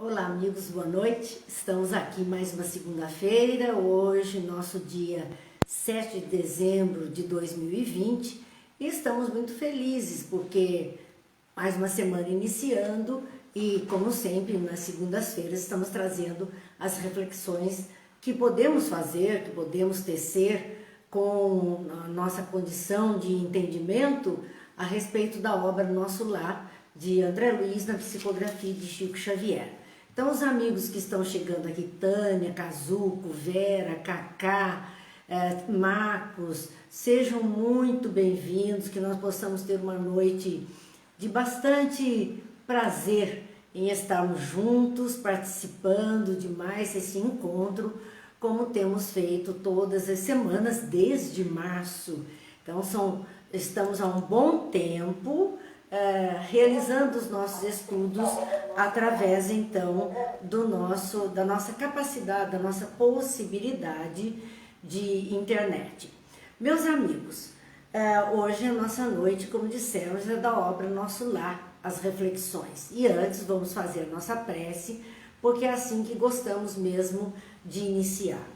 Olá amigos, boa noite. Estamos aqui mais uma segunda-feira, hoje nosso dia 7 de dezembro de 2020 e estamos muito felizes porque mais uma semana iniciando e como sempre nas segundas-feiras estamos trazendo as reflexões que podemos fazer, que podemos tecer com a nossa condição de entendimento a respeito da obra Nosso Lar de André Luiz na psicografia de Chico Xavier. Então, os amigos que estão chegando aqui, Tânia, Cazuco, Vera, Cacá, Marcos, sejam muito bem-vindos, que nós possamos ter uma noite de bastante prazer em estarmos juntos, participando de mais esse encontro, como temos feito todas as semanas desde março. Então, estamos há um bom tempo realizando os nossos estudos através então da nossa capacidade, da nossa possibilidade de internet. Meus amigos, hoje a nossa noite, como dissemos, é da obra Nosso Lar, as reflexões. E antes vamos fazer a nossa prece, porque é assim que gostamos mesmo de iniciar.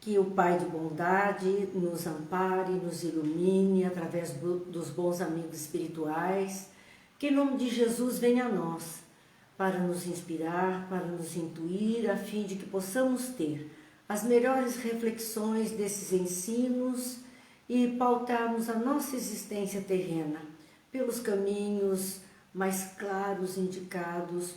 Que o Pai de bondade nos ampare, nos ilumine através dos bons amigos espirituais. Que em nome de Jesus venha a nós, para nos inspirar, para nos intuir, a fim de que possamos ter as melhores reflexões desses ensinos e pautarmos a nossa existência terrena pelos caminhos mais claros indicados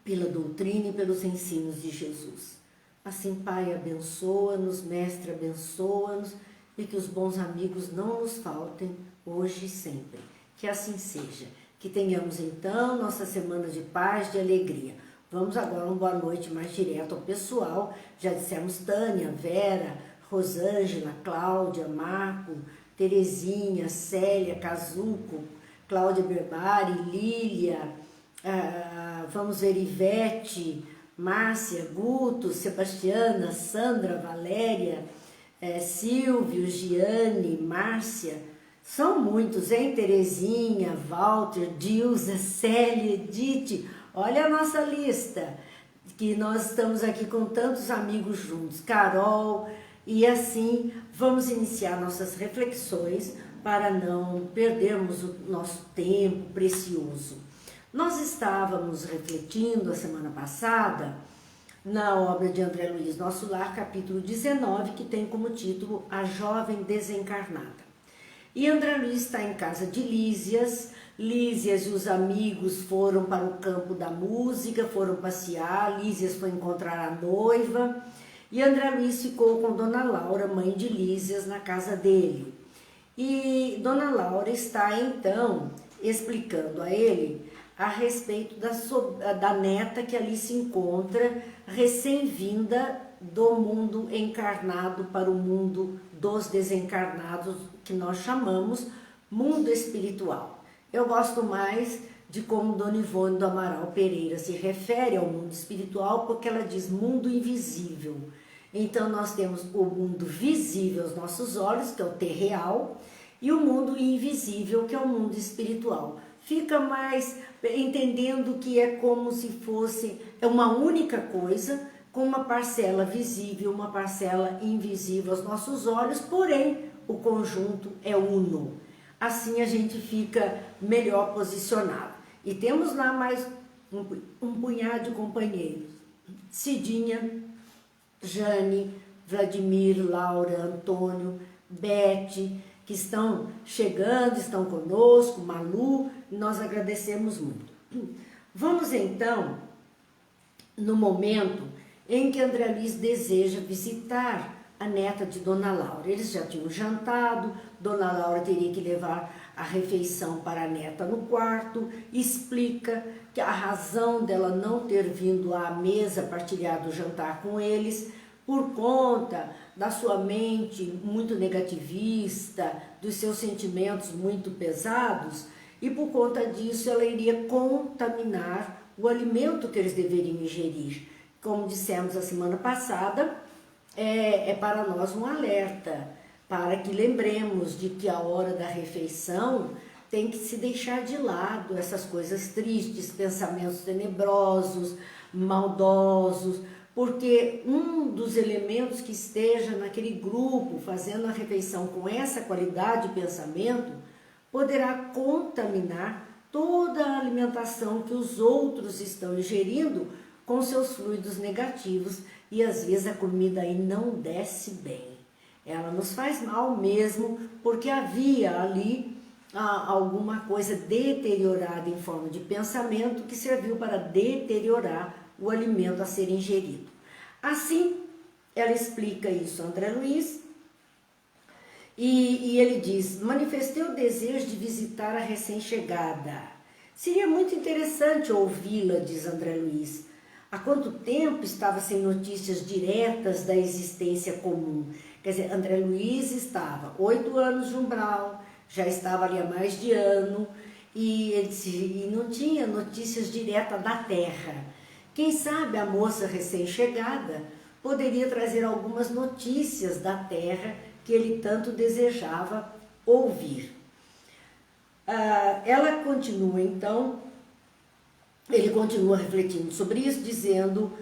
pela doutrina e pelos ensinos de Jesus. Assim, Pai, abençoa-nos, Mestre, abençoa-nos e que os bons amigos não nos faltem hoje e sempre. Que assim seja. Que tenhamos, então, nossa semana de paz, de alegria. Vamos agora uma boa noite mais direto ao pessoal. Já dissemos Tânia, Vera, Rosângela, Cláudia, Marco, Terezinha, Célia, Cazuco, Cláudia Berbari, Lília, vamos ver Ivete, Márcia, Guto, Sebastiana, Sandra, Valéria, Silvio, Giane, Márcia, são muitos, hein? Terezinha, Walter, Dilza, Célia, Edith, olha a nossa lista, que nós estamos aqui com tantos amigos juntos, Carol, e assim vamos iniciar nossas reflexões para não perdermos o nosso tempo precioso. Nós estávamos refletindo a semana passada na obra de André Luiz Nosso Lar, capítulo 19, que tem como título A Jovem Desencarnada. E André Luiz está em casa de Lísias. Lísias e os amigos foram para o campo da música, foram passear. Lísias foi encontrar a noiva e André Luiz ficou com Dona Laura, mãe de Lísias, na casa dele. E Dona Laura está então explicando a ele a respeito da neta que ali se encontra, recém-vinda do mundo encarnado para o mundo dos desencarnados, que nós chamamos mundo espiritual. Eu gosto mais de como Dona Ivone do Amaral Pereira se refere ao mundo espiritual, porque ela diz mundo invisível. Então nós temos o mundo visível aos nossos olhos, que é o terreal, e o mundo invisível, que é o mundo espiritual. Fica mais entendendo que é como se fosse uma única coisa, com uma parcela visível, uma parcela invisível aos nossos olhos, porém o conjunto é uno. Assim a gente fica melhor posicionado. E temos lá mais um punhado de companheiros. Cidinha, Jane, Vladimir, Laura, Antônio, Bete, que estão chegando, estão conosco, Malu, nós agradecemos muito. Vamos então, no momento em que André Luiz deseja visitar a neta de Dona Laura. Eles já tinham jantado, Dona Laura teria que levar a refeição para a neta no quarto, explica que a razão dela não ter vindo à mesa partilhar do jantar com eles por conta da sua mente muito negativista, dos seus sentimentos muito pesados, e por conta disso ela iria contaminar o alimento que eles deveriam ingerir. Como dissemos a semana passada, é para nós um alerta, para que lembremos de que a hora da refeição tem que se deixar de lado essas coisas tristes, pensamentos tenebrosos, maldosos, porque um dos elementos que esteja naquele grupo fazendo a refeição com essa qualidade de pensamento poderá contaminar toda a alimentação que os outros estão ingerindo com seus fluidos negativos, e às vezes a comida aí não desce bem. Ela nos faz mal mesmo, porque havia ali alguma coisa deteriorada em forma de pensamento que serviu para deteriorar o alimento a ser ingerido. Assim, ela explica isso a André Luiz, e ele diz: manifestei o desejo de visitar a recém-chegada. Seria muito interessante ouvi-la, diz André Luiz. Há quanto tempo estava sem notícias diretas da existência comum? Quer dizer, André Luiz estava 8 anos de umbral, já estava ali há mais de ano, e ele disse, e não tinha notícias diretas da Terra. Quem sabe a moça recém-chegada poderia trazer algumas notícias da Terra que ele tanto desejava ouvir. Ela continua então, ele continua refletindo sobre isso, dizendo: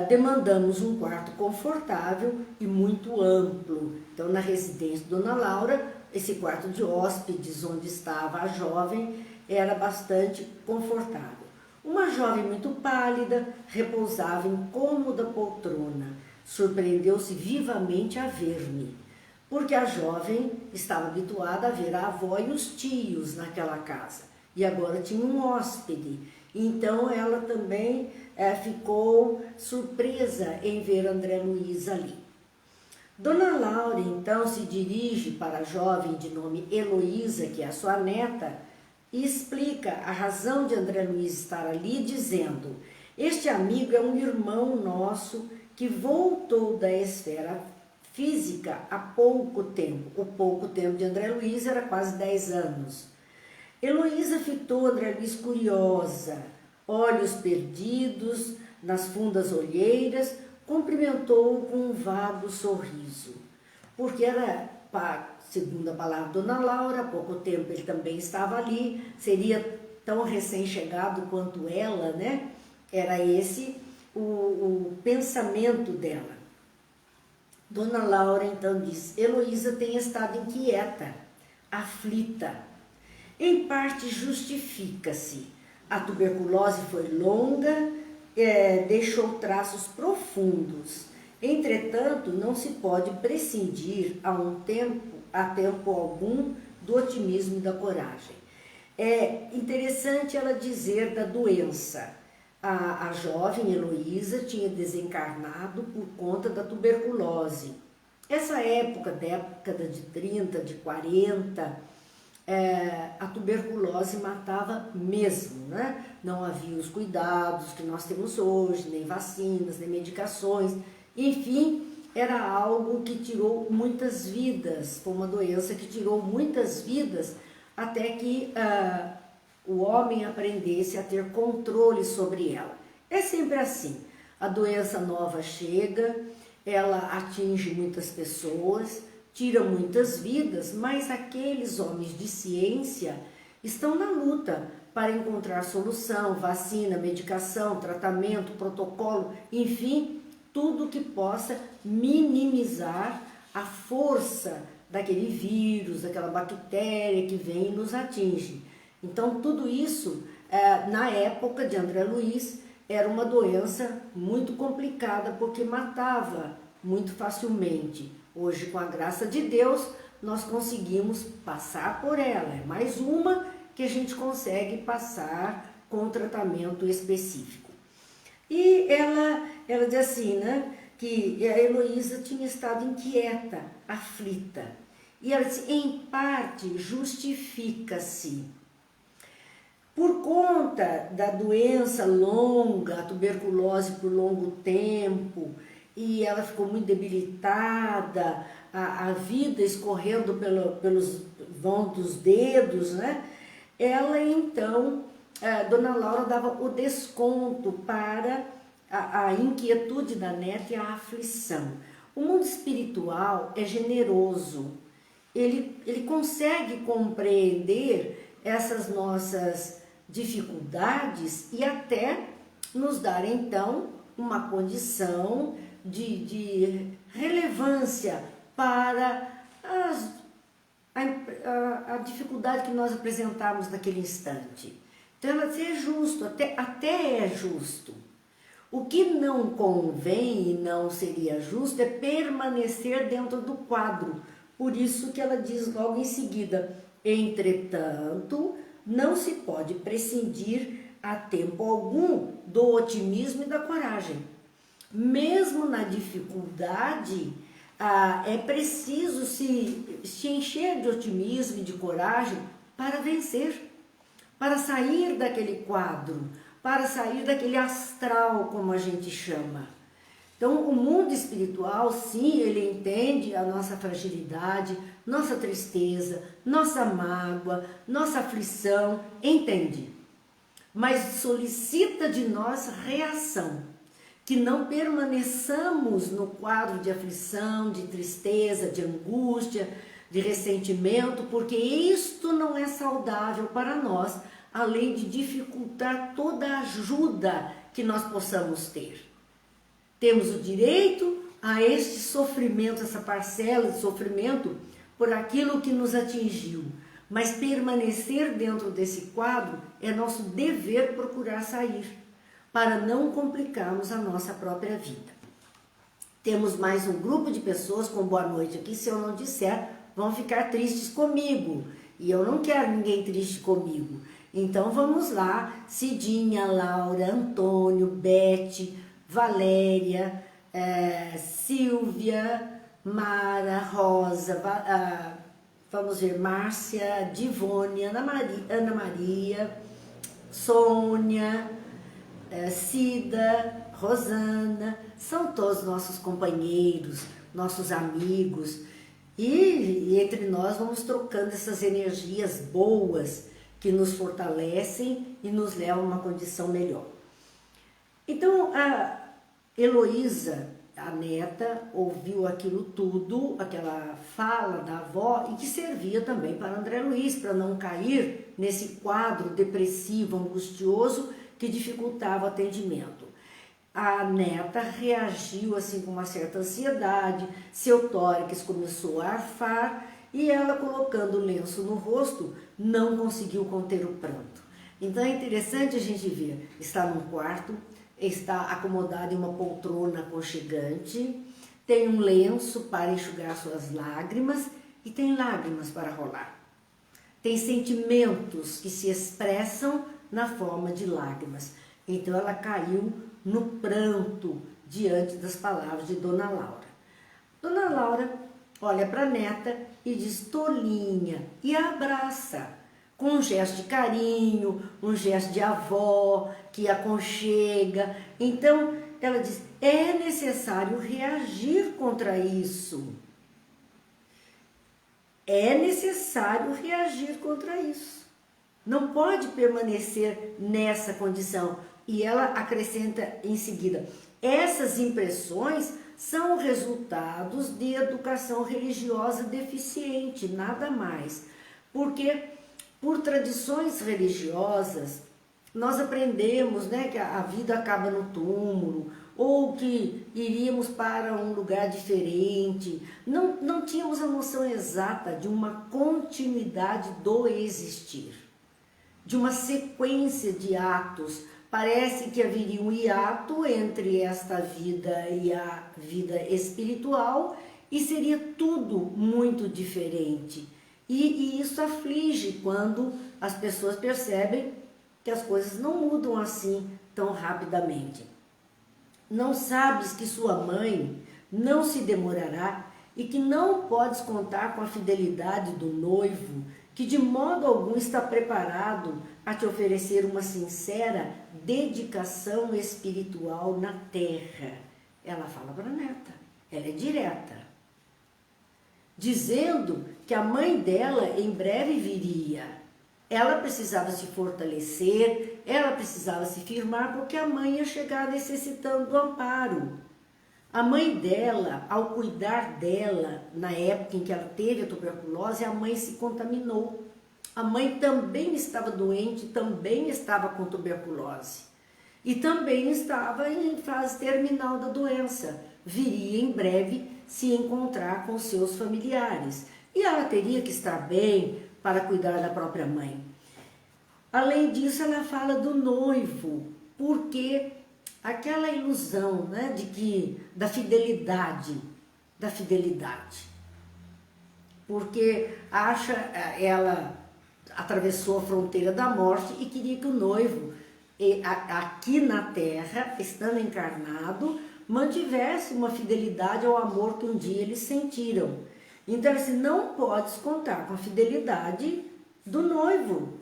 demandamos um quarto confortável e muito amplo. Então, na residência de Dona Laura, esse quarto de hóspedes onde estava a jovem era bastante confortável. Uma jovem muito pálida repousava em cômoda poltrona. Surpreendeu-se vivamente a ver-me, porque a jovem estava habituada a ver a avó e os tios naquela casa, e agora tinha um hóspede. Então ela também ficou surpresa em ver André Luiz ali. Dona Laura então se dirige para a jovem de nome Heloísa, que é a sua neta, e explica a razão de André Luiz estar ali, dizendo: este amigo é um irmão nosso que voltou da esfera física há pouco tempo. O pouco tempo de André Luiz era quase 10 anos. Heloísa fitou André Luiz curiosa, olhos perdidos nas fundas olheiras, cumprimentou-o com um vago sorriso, porque era, segundo a palavra de Dona Laura, há pouco tempo ele também estava ali, seria tão recém-chegado quanto ela, né? Era esse o pensamento dela. Dona Laura então diz: Heloísa tem estado inquieta, aflita. Em parte justifica-se. A tuberculose foi longa, deixou traços profundos. Entretanto, não se pode prescindir a tempo algum do otimismo e da coragem. É interessante ela dizer da doença. A jovem Heloísa tinha desencarnado por conta da tuberculose. Essa época, década de 30, de 40, a tuberculose matava mesmo, né? Não havia os cuidados que nós temos hoje, nem vacinas, nem medicações, enfim, era algo que tirou muitas vidas, foi uma doença que tirou muitas vidas até que o homem aprendesse a ter controle sobre ela. É sempre assim, a doença nova chega, ela atinge muitas pessoas, tira muitas vidas, mas aqueles homens de ciência estão na luta para encontrar solução, vacina, medicação, tratamento, protocolo, enfim, tudo que possa minimizar a força daquele vírus, daquela bactéria que vem e nos atinge. Então, tudo isso, na época de André Luiz, era uma doença muito complicada, porque matava muito facilmente. Hoje, com a graça de Deus, nós conseguimos passar por ela. É mais uma que a gente consegue passar com um tratamento específico. E ela diz assim, né, que a Heloísa tinha estado inquieta, aflita. E ela diz, em parte, justifica-se. Por conta da doença longa, a tuberculose por longo tempo, e ela ficou muito debilitada, a vida escorrendo pelos vão dos dedos, né? Ela então, Dona Laura dava o desconto para a inquietude da neta e a aflição. O mundo espiritual é generoso, ele consegue compreender essas nossas dificuldades e até nos dar então uma condição de relevância para a dificuldade que nós apresentamos naquele instante. Então ela diz, é justo, até é justo. O que não convém e não seria justo é permanecer dentro do quadro. Por isso que ela diz logo em seguida, entretanto, não se pode prescindir a tempo algum do otimismo e da coragem. Mesmo na dificuldade, é preciso se encher de otimismo e de coragem para vencer, para sair daquele quadro, para sair daquele astral, como a gente chama. Então, o mundo espiritual, sim, ele entende a nossa fragilidade, nossa tristeza, nossa mágoa, nossa aflição, entende. Mas solicita de nós reação, que não permaneçamos no quadro de aflição, de tristeza, de angústia, de ressentimento, porque isto não é saudável para nós, além de dificultar toda a ajuda que nós possamos ter. Temos o direito a este sofrimento, essa parcela de sofrimento por aquilo que nos atingiu, mas permanecer dentro desse quadro é nosso dever procurar sair, para não complicarmos a nossa própria vida. Temos mais um grupo de pessoas com boa noite aqui, se eu não disser, vão ficar tristes comigo, e eu não quero ninguém triste comigo. Então vamos lá, Cidinha, Laura, Antônio, Bete, Valéria, Silvia, Mara, Rosa, vamos ver, Márcia, Divone, Ana Maria, Sônia, Cida, Rosana, são todos nossos companheiros, nossos amigos, e entre nós vamos trocando essas energias boas que nos fortalecem e nos levam a uma condição melhor. Então, a Heloísa, a neta, ouviu aquilo tudo, aquela fala da avó, e que servia também para André Luiz, para não cair nesse quadro depressivo, angustioso, que dificultava o atendimento. A neta reagiu assim com uma certa ansiedade, seu tórax começou a arfar, e ela, colocando o lenço no rosto, não conseguiu conter o pranto. Então é interessante a gente ver, está num quarto, está acomodada em uma poltrona aconchegante, tem um lenço para enxugar suas lágrimas e tem lágrimas para rolar. Tem sentimentos que se expressam na forma de lágrimas. Então ela caiu no pranto diante das palavras de Dona Laura. Dona Laura olha para a neta e diz, tolinha, e a abraça, com um gesto de carinho, um gesto de avó, que aconchega. Então, ela diz, é necessário reagir contra isso. É necessário reagir contra isso. Não pode permanecer nessa condição. E ela acrescenta em seguida, essas impressões são resultados de educação religiosa deficiente, nada mais. Porque por tradições religiosas, nós aprendemos, né, que a vida acaba no túmulo, ou que iríamos para um lugar diferente. Não tínhamos a noção exata de uma continuidade do existir, de uma sequência de atos. Parece que haveria um hiato entre esta vida e a vida espiritual e seria tudo muito diferente. E isso aflige quando as pessoas percebem que as coisas não mudam assim tão rapidamente. Não sabes que sua mãe não se demorará e que não podes contar com a fidelidade do noivo, que de modo algum está preparado a te oferecer uma sincera dedicação espiritual na terra. Ela fala para a neta, ela é direta, dizendo que a mãe dela em breve viria. Ela precisava se fortalecer, ela precisava se firmar, porque a mãe ia chegar necessitando do amparo. A mãe dela, ao cuidar dela, na época em que ela teve a tuberculose, a mãe se contaminou. A mãe também estava doente, também estava com tuberculose e também estava em fase terminal da doença. Viria em breve se encontrar com seus familiares e ela teria que estar bem para cuidar da própria mãe. Além disso, ela fala do noivo, porque aquela ilusão, né, da fidelidade, porque ela atravessou a fronteira da morte e queria que o noivo, aqui na terra, estando encarnado, mantivesse uma fidelidade ao amor que um dia eles sentiram. Então, assim, não podes contar com a fidelidade do noivo,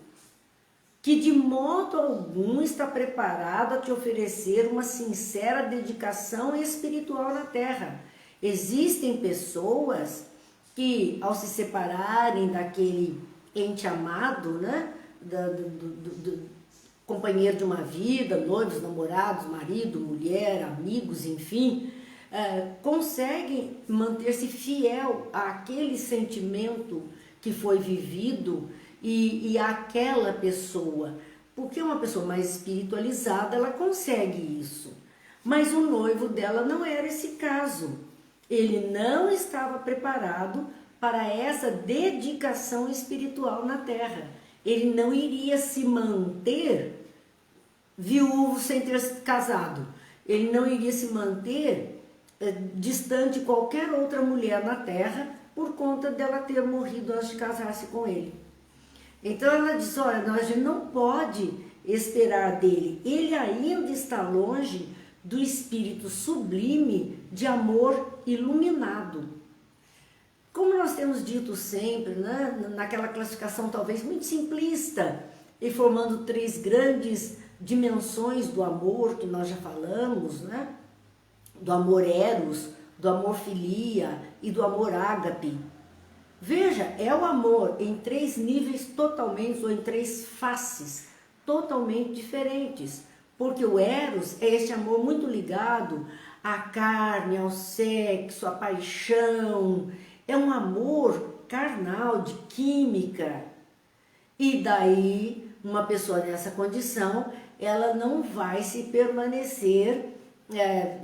que de modo algum está preparado a te oferecer uma sincera dedicação espiritual na terra. Existem pessoas que, ao se separarem daquele ente amado, né, do companheiro de uma vida, noivos, namorados, marido, mulher, amigos, enfim, conseguem manter-se fiel àquele sentimento que foi vivido e àquela pessoa. Porque uma pessoa mais espiritualizada, ela consegue isso. Mas o noivo dela não era esse caso. Ele não estava preparado para essa dedicação espiritual na terra. Ele não iria se manter viúvo sem ter casado. Ele não iria se manter distante de qualquer outra mulher na terra por conta dela ter morrido antes de casar-se com ele. Então ela diz, olha, a gente não pode esperar dele. Ele ainda está longe do espírito sublime de amor iluminado. Como nós temos dito sempre, né, naquela classificação talvez muito simplista, e formando 3 grandes dimensões do amor que nós já falamos, né? Do amor eros, do amor filia e do amor ágape. Veja, é o amor em 3 níveis totalmente, ou em 3 faces totalmente diferentes. Porque o eros é esse amor muito ligado à carne, ao sexo, à paixão. É um amor carnal, de química. E daí, uma pessoa nessa condição, ela não vai se permanecer,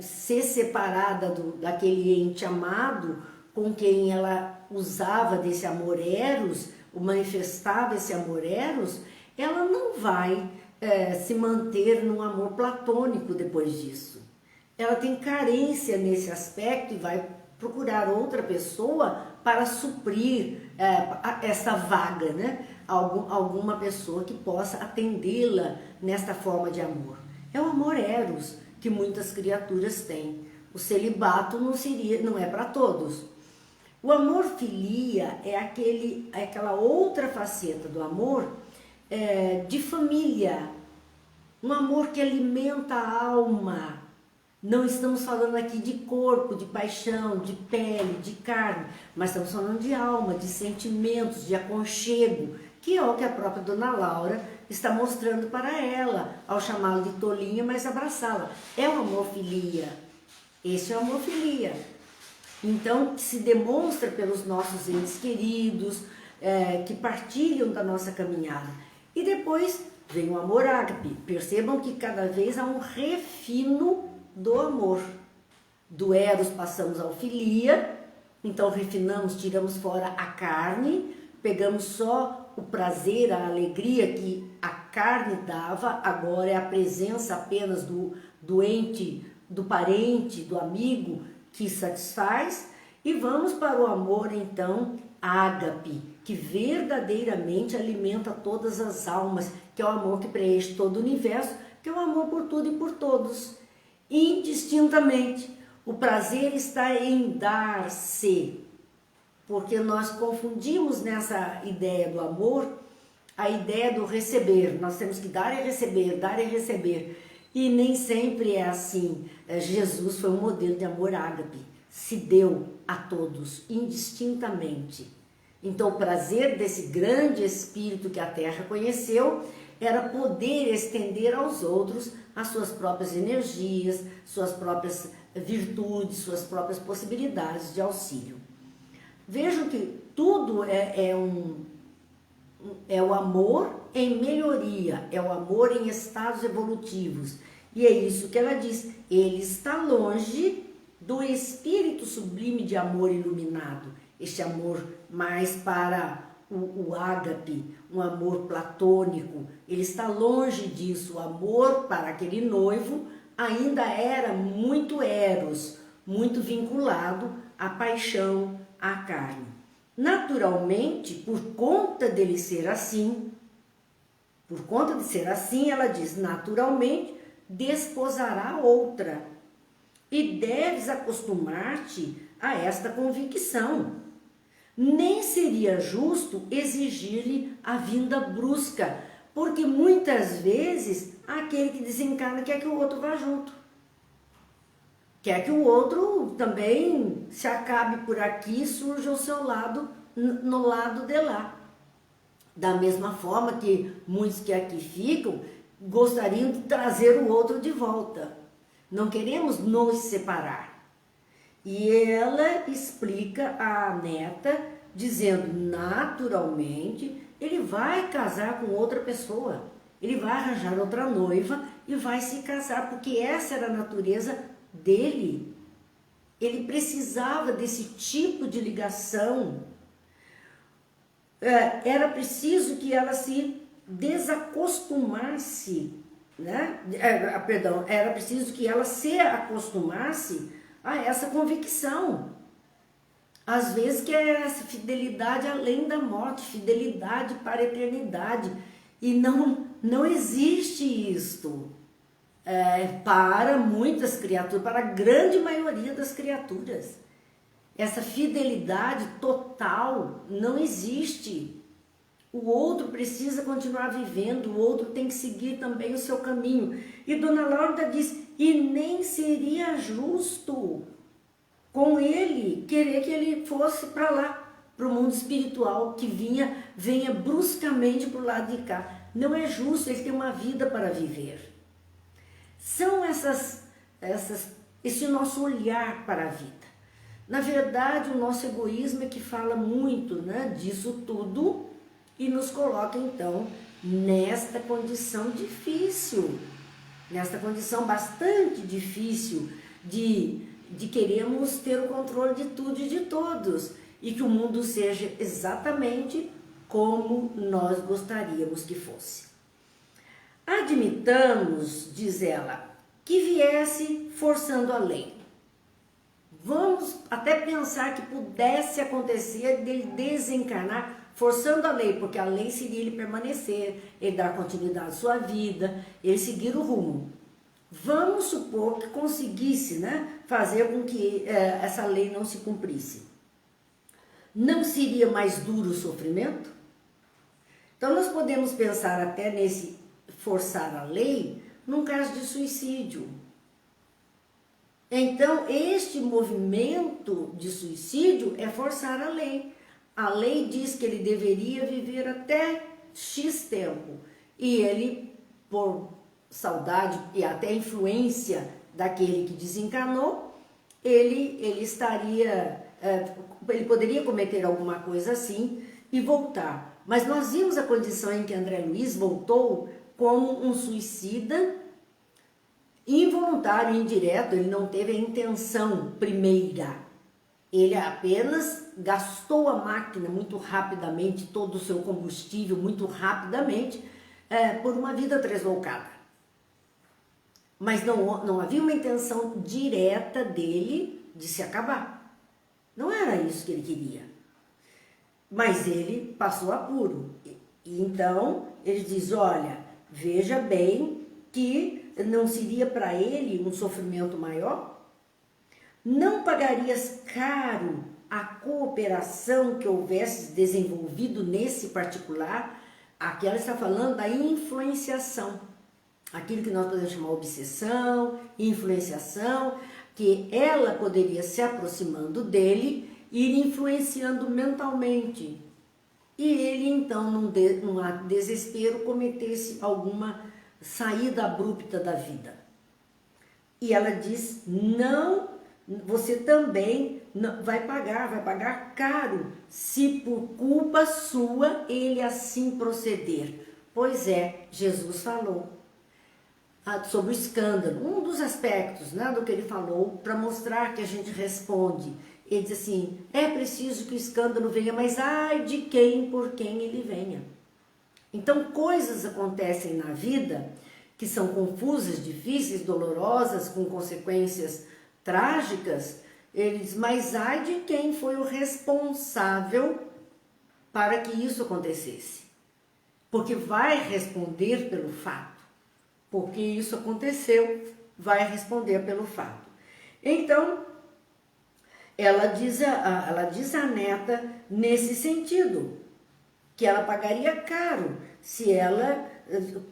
ser separada daquele ente amado com quem ela usava desse amor eros, o manifestava esse amor eros, ela não vai se manter num amor platônico depois disso. Ela tem carência nesse aspecto e vai procurar outra pessoa para suprir essa vaga, né? Alguma pessoa que possa atendê-la nesta forma de amor. É o amor eros que muitas criaturas têm. O celibato não é para todos. O amor filia é aquela outra faceta do amor de família, um amor que alimenta a alma. Não estamos falando aqui de corpo, de paixão, de pele, de carne, mas estamos falando de alma, de sentimentos, de aconchego, que é o que a própria Dona Laura está mostrando para ela, ao chamá-la de tolinha, mas abraçá-la. É o amor filia. Esse é o amor filia. Então, que se demonstra pelos nossos entes queridos, que partilham da nossa caminhada. E depois vem o amor ágape. Percebam que cada vez há um refino do amor. Do eros passamos ao filia, então refinamos, tiramos fora a carne, pegamos só o prazer, a alegria que a carne dava, agora é a presença apenas do ente, do parente, do amigo que satisfaz, e vamos para o amor então ágape, que verdadeiramente alimenta todas as almas, que é o amor que preenche todo o universo, que é o amor por tudo e por todos, indistintamente. O prazer está em dar-se, porque nós confundimos nessa ideia do amor a ideia do receber. Nós temos que dar e receber, dar e receber. E nem sempre é assim. Jesus foi um modelo de amor ágape, se deu a todos, indistintamente. Então o prazer desse grande espírito que a Terra conheceu era poder estender aos outros as suas próprias energias, suas próprias virtudes, suas próprias possibilidades de auxílio. Vejam que tudo é é o amor em melhoria, é o amor em estados evolutivos. E é isso que ela diz, ele está longe do espírito sublime de amor iluminado, este amor mais para o ágape, um amor platônico, ele está longe disso. O amor para aquele noivo ainda era muito eros, muito vinculado à paixão, à carne. Naturalmente, por conta dele ser assim, ela diz, naturalmente, desposará outra. E deves acostumar-te a esta convicção. Nem seria justo exigir-lhe a vinda brusca, porque muitas vezes aquele que desencarna quer que o outro vá junto. Quer que o outro também se acabe por aqui e surja ao seu lado, no lado de lá. Da mesma forma que muitos que aqui ficam gostariam de trazer o outro de volta. Não queremos nos separar. E ela explica à neta, dizendo, naturalmente, ele vai casar com outra pessoa. Ele vai arranjar outra noiva e vai se casar, porque essa era a natureza dele. Ele precisava desse tipo de ligação. Era preciso que ela se desacostumasse, né? Era preciso que ela se acostumasse a essa convicção. Às vezes que é essa fidelidade além da morte, fidelidade para a eternidade. E não existe isto para muitas criaturas, para a grande maioria das criaturas. Essa fidelidade total não existe. O outro precisa continuar vivendo, o outro tem que seguir também o seu caminho. E Dona Laura diz, e nem seria justo com ele querer que ele fosse para lá, para o mundo espiritual, que venha bruscamente para o lado de cá. Não é justo, ele tem uma vida para viver. São esse nosso olhar para a vida. Na verdade, o nosso egoísmo é que fala muito, né, disso tudo e nos coloca, então, nesta condição difícil, nesta condição bastante difícil de queremos ter o controle de tudo e de todos e que o mundo seja exatamente como nós gostaríamos que fosse. Admitamos, diz ela, que viesse forçando a lei. Vamos até pensar que pudesse acontecer dele desencarnar forçando a lei, porque a lei seria ele permanecer, ele dar continuidade à sua vida, ele seguir o rumo. Vamos supor que conseguisse, né, fazer com que essa lei não se cumprisse. Não seria mais duro o sofrimento? Então nós podemos pensar até nesse forçar a lei num caso de suicídio. Então, este movimento de suicídio é forçar a lei. A lei diz que ele deveria viver até X tempo. E ele, por saudade e até influência daquele que desencarnou, ele poderia cometer alguma coisa assim e voltar. Mas nós vimos a condição em que André Luiz voltou como um suicida involuntário, indireto, ele não teve a intenção primeira. Ele apenas gastou a máquina muito rapidamente, todo o seu combustível muito rapidamente, por uma vida tresloucada. Mas não havia uma intenção direta dele de se acabar. Não era isso que ele queria. Mas ele passou apuro. E então, ele diz, olha, veja bem que não seria para ele um sofrimento maior? Não pagarias caro a cooperação que houvesse desenvolvido nesse particular? Aqui ela está falando da influenciação. Aquilo que nós podemos chamar obsessão, influenciação, que ela poderia se aproximando dele, ir influenciando mentalmente. E ele, então, num desespero, cometesse alguma saída abrupta da vida. E ela diz, não você também vai pagar caro, se por culpa sua ele assim proceder. Pois é, Jesus falou sobre o escândalo, um dos aspectos, né, do que ele falou, para mostrar que a gente responde. Ele diz assim, é preciso que o escândalo venha, mas ai de quem, por quem ele venha. Então coisas acontecem na vida que são confusas, difíceis, dolorosas, com consequências trágicas. Ele diz, mas ai de quem foi o responsável para que isso acontecesse. Porque vai responder pelo fato. Porque isso aconteceu, vai responder pelo fato. Então, ela diz a neta nesse sentido, que ela pagaria caro se ela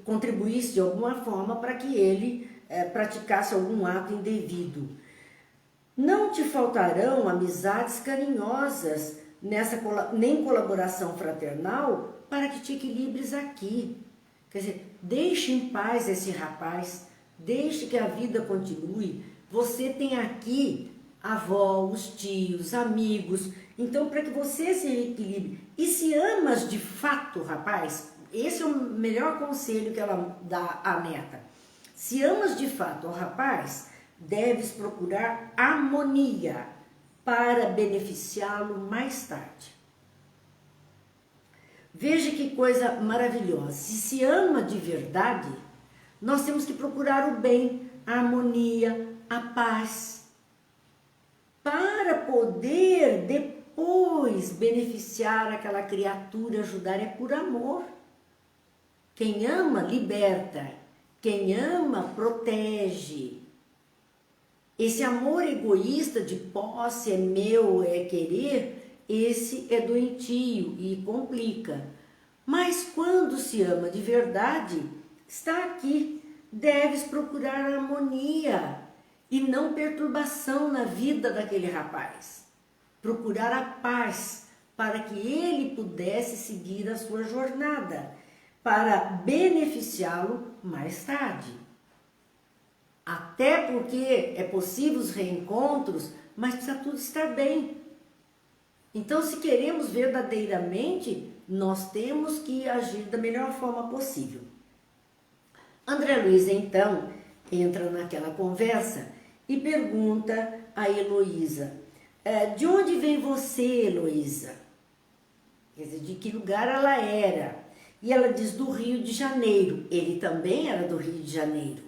contribuísse de alguma forma para que ele praticasse algum ato indevido. Não te faltarão amizades carinhosas, nem colaboração fraternal, para que te equilibres aqui. Quer dizer, deixe em paz esse rapaz, deixe que a vida continue. Você tem aqui a avó, os tios, amigos. Então, para que você se equilibre. E se amas de fato, rapaz, esse é o melhor conselho que ela dá à neta. Se amas de fato ao rapaz, deves procurar harmonia para beneficiá-lo mais tarde. Veja que coisa maravilhosa. Se ama de verdade, nós temos que procurar o bem, a harmonia, a paz, para poder depois beneficiar aquela criatura, ajudar. É por amor. Quem ama, liberta. Quem ama, protege. Esse amor egoísta de posse, é meu, é querer, esse é doentio e complica. Mas quando se ama de verdade, está aqui. Deves procurar harmonia e não perturbação na vida daquele rapaz. Procurar a paz para que ele pudesse seguir a sua jornada, para beneficiá-lo mais tarde. Até porque é possível os reencontros, mas precisa tudo estar bem. Então, se queremos verdadeiramente, nós temos que agir da melhor forma possível. André Luiz, então, entra naquela conversa e pergunta a Heloísa, de onde vem você, Heloísa? Quer dizer, de que lugar ela era? E ela diz, do Rio de Janeiro. Ele também era do Rio de Janeiro.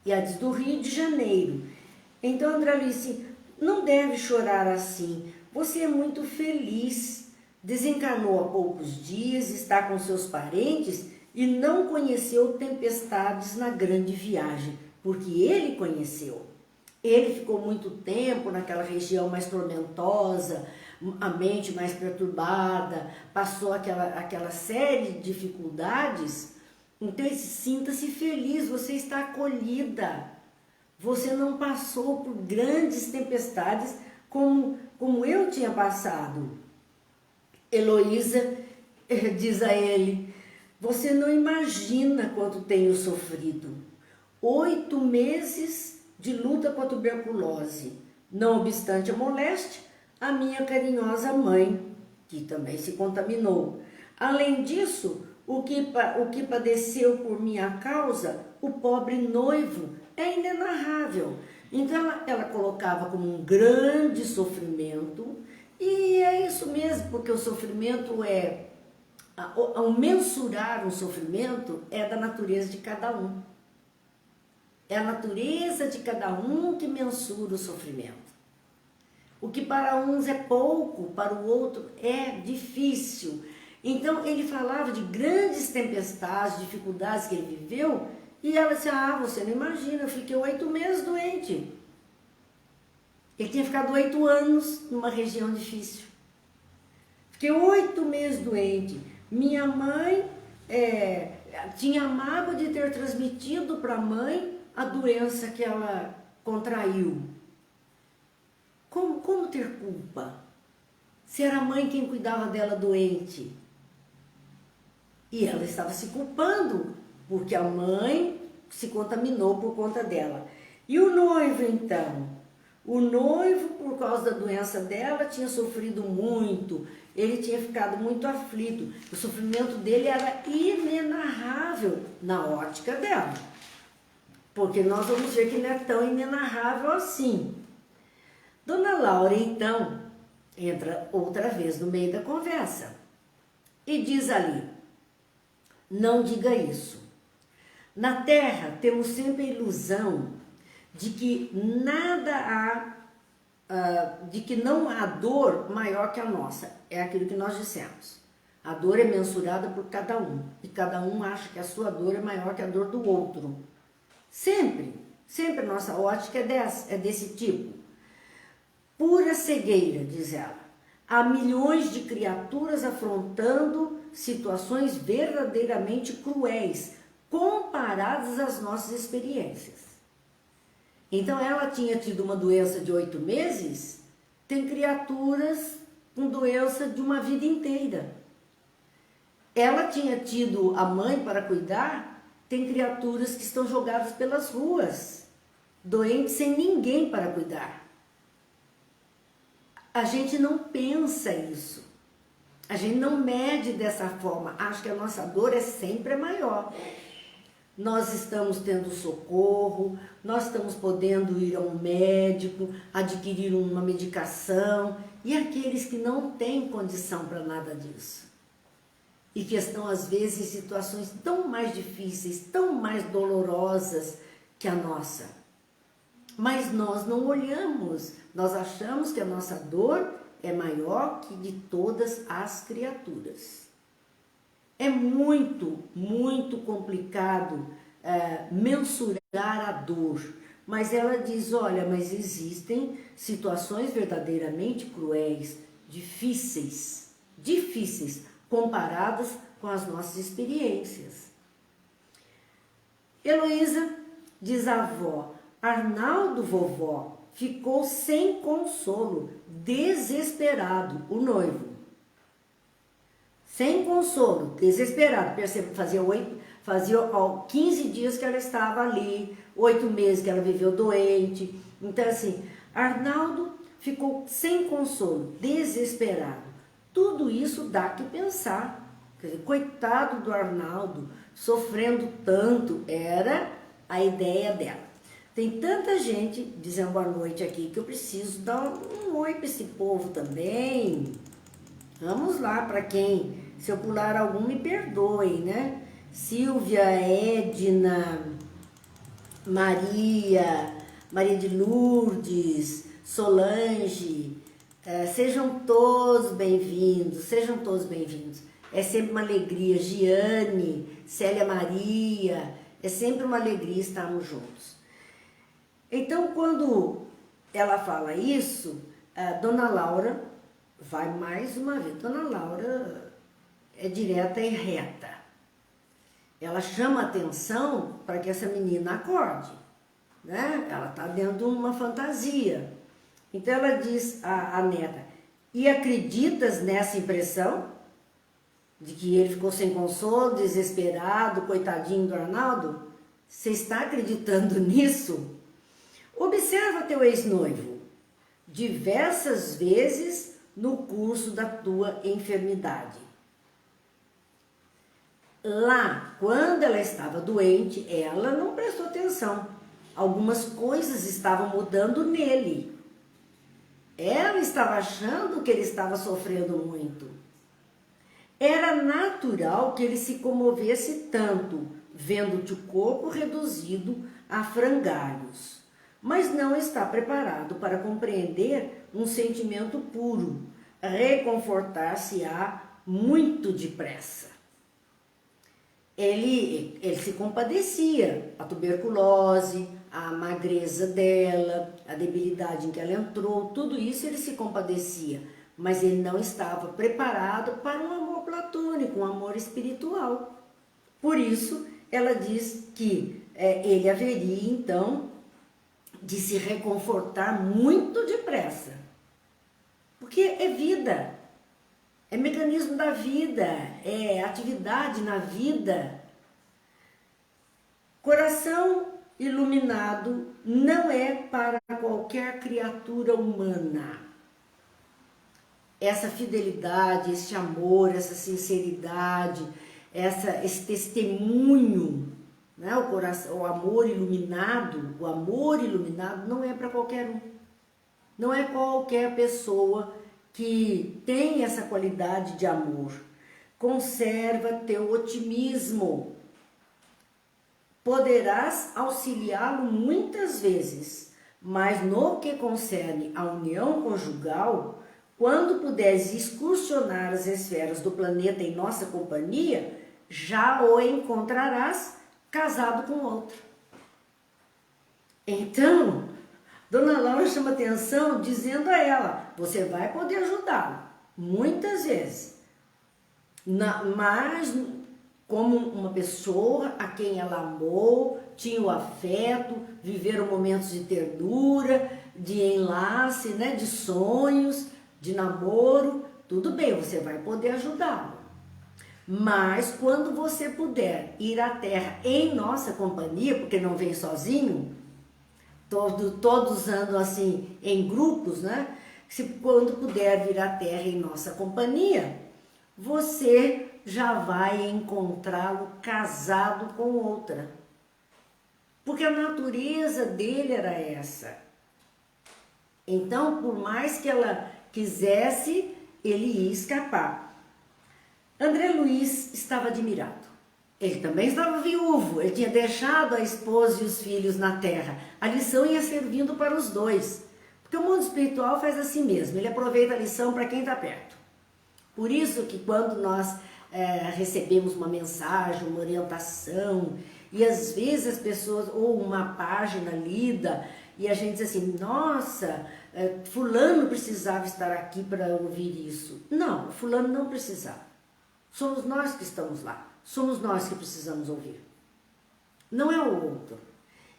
E ela diz, do Rio de Janeiro. Então, André Luiz disse, não deve chorar assim. Você é muito feliz. Desencarnou há poucos dias, está com seus parentes e não conheceu tempestades na grande viagem, porque ele conheceu. Ele ficou muito tempo naquela região mais tormentosa, a mente mais perturbada, passou aquela série de dificuldades. Então, sinta-se feliz, você está acolhida. Você não passou por grandes tempestades como eu tinha passado. Heloísa diz a ele, você não imagina quanto tenho sofrido. 8 meses de luta com a tuberculose. Não obstante a moléstia, a minha carinhosa mãe, que também se contaminou. Além disso, o que padeceu por minha causa, o pobre noivo, é inenarrável. Então ela colocava como um grande sofrimento, e é isso mesmo, porque o sofrimento ao mensurar um sofrimento, é da natureza de cada um. É a natureza de cada um que mensura o sofrimento. O que para uns é pouco, para o outro é difícil. Então ele falava de grandes tempestades, dificuldades que ele viveu, e ela disse, você não imagina, eu fiquei 8 meses doente. Ele tinha ficado 8 anos numa região difícil. Fiquei 8 meses doente. Minha mãe tinha a mágoa de ter transmitido para a mãe a doença que ela contraiu. Como ter culpa? Se era a mãe quem cuidava dela doente. E ela estava se culpando, porque a mãe se contaminou por conta dela. E o noivo, então? O noivo, por causa da doença dela, tinha sofrido muito, ele tinha ficado muito aflito. O sofrimento dele era inenarrável na ótica dela. Porque nós vamos ver que não é tão inenarrável assim. Dona Laura, então, entra outra vez no meio da conversa e diz ali: não diga isso. Na Terra temos sempre a ilusão de que de que não há dor maior que a nossa. É aquilo que nós dissemos. A dor é mensurada por cada um e cada um acha que a sua dor é maior que a dor do outro. Sempre a nossa ótica é desse tipo. Pura cegueira, diz ela. Há milhões de criaturas afrontando situações verdadeiramente cruéis, comparadas às nossas experiências. Então, ela tinha tido uma doença de 8 meses, tem criaturas com doença de uma vida inteira. Ela tinha tido a mãe para cuidar, tem criaturas que estão jogadas pelas ruas, doentes sem ninguém para cuidar. A gente não pensa isso. A gente não mede dessa forma. Acho que a nossa dor é sempre maior. Nós estamos tendo socorro, nós estamos podendo ir a um médico, adquirir uma medicação, e aqueles que não têm condição para nada disso. E que estão, às vezes, em situações tão mais difíceis, tão mais dolorosas que a nossa. Mas nós não olhamos, nós achamos que a nossa dor é maior que de todas as criaturas. É muito, muito complicado mensurar a dor, mas ela diz, olha, mas existem situações verdadeiramente cruéis, difíceis, comparadas com as nossas experiências. Heloísa diz a avó, Arnaldo, vovó, ficou sem consolo, desesperado, o noivo. Sem consolo, desesperado. Percebe, fazia 15 dias que ela estava ali, 8 meses que ela viveu doente. Então, assim, Arnaldo ficou sem consolo, desesperado. Tudo isso dá que pensar. Quer dizer, coitado do Arnaldo, sofrendo tanto, era a ideia dela. Tem tanta gente dizendo boa noite aqui que eu preciso dar um oi para esse povo também. Vamos lá, para quem, se eu pular algum, me perdoe, né? Silvia, Edna, Maria de Lourdes, Solange, sejam todos bem-vindos, É sempre uma alegria. Giane, Célia Maria, é sempre uma alegria estarmos juntos. Então, quando ela fala isso, a Dona Laura vai mais uma vez. Dona Laura é direta e reta. Ela chama atenção para que essa menina acorde, né? Ela está dentro de uma fantasia. Então ela diz à neta, e acreditas nessa impressão? De que ele ficou sem consolo, desesperado, coitadinho do Arnaldo? Você está acreditando nisso? Observa teu ex-noivo diversas vezes no curso da tua enfermidade. Lá, quando ela estava doente, ela não prestou atenção. Algumas coisas estavam mudando nele. Ela estava achando que ele estava sofrendo muito. Era natural que ele se comovesse tanto, vendo-te o corpo reduzido a frangalhos, mas não está preparado para compreender um sentimento puro, reconfortar-se-á muito depressa. Ele se compadecia, a tuberculose, a magreza dela, a debilidade em que ela entrou, tudo isso ele se compadecia, mas ele não estava preparado para um amor platônico, um amor espiritual. Por isso, ela diz que ele haveria, então, de se reconfortar muito depressa. Porque é vida, é mecanismo da vida, é atividade na vida. Coração iluminado não é para qualquer criatura humana. Essa fidelidade, esse amor, essa sinceridade, esse testemunho, né? O coração, o amor iluminado não é para qualquer um. Não é qualquer pessoa que tem essa qualidade de amor. Conserva teu otimismo. Poderás auxiliá-lo muitas vezes, mas no que concerne à união conjugal, quando puderes excursionar as esferas do planeta em nossa companhia, já o encontrarás casado com outra. Então, Dona Laura chama atenção dizendo a ela, você vai poder ajudá-lo, muitas vezes, mas como uma pessoa a quem ela amou, tinha o afeto, viveram momentos de ternura, de enlace, né, de sonhos, de namoro, tudo bem, você vai poder ajudá-lo. Mas quando você puder ir à Terra em nossa companhia, porque não vem sozinho, todos andam assim em grupos, né? Quando puder vir à Terra em nossa companhia, você já vai encontrá-lo casado com outra. Porque a natureza dele era essa. Então, por mais que ela quisesse, ele ia escapar. André Luiz estava admirado. Ele também estava viúvo, ele tinha deixado a esposa e os filhos na terra. A lição ia servindo para os dois. Porque o mundo espiritual faz assim mesmo, ele aproveita a lição para quem está perto. Por isso que quando nós recebemos uma mensagem, uma orientação, e às vezes as pessoas, ou uma página lida, e a gente diz assim, nossa, fulano precisava estar aqui para ouvir isso. Não, fulano não precisava. Somos nós que estamos lá. Somos nós que precisamos ouvir. Não é o outro.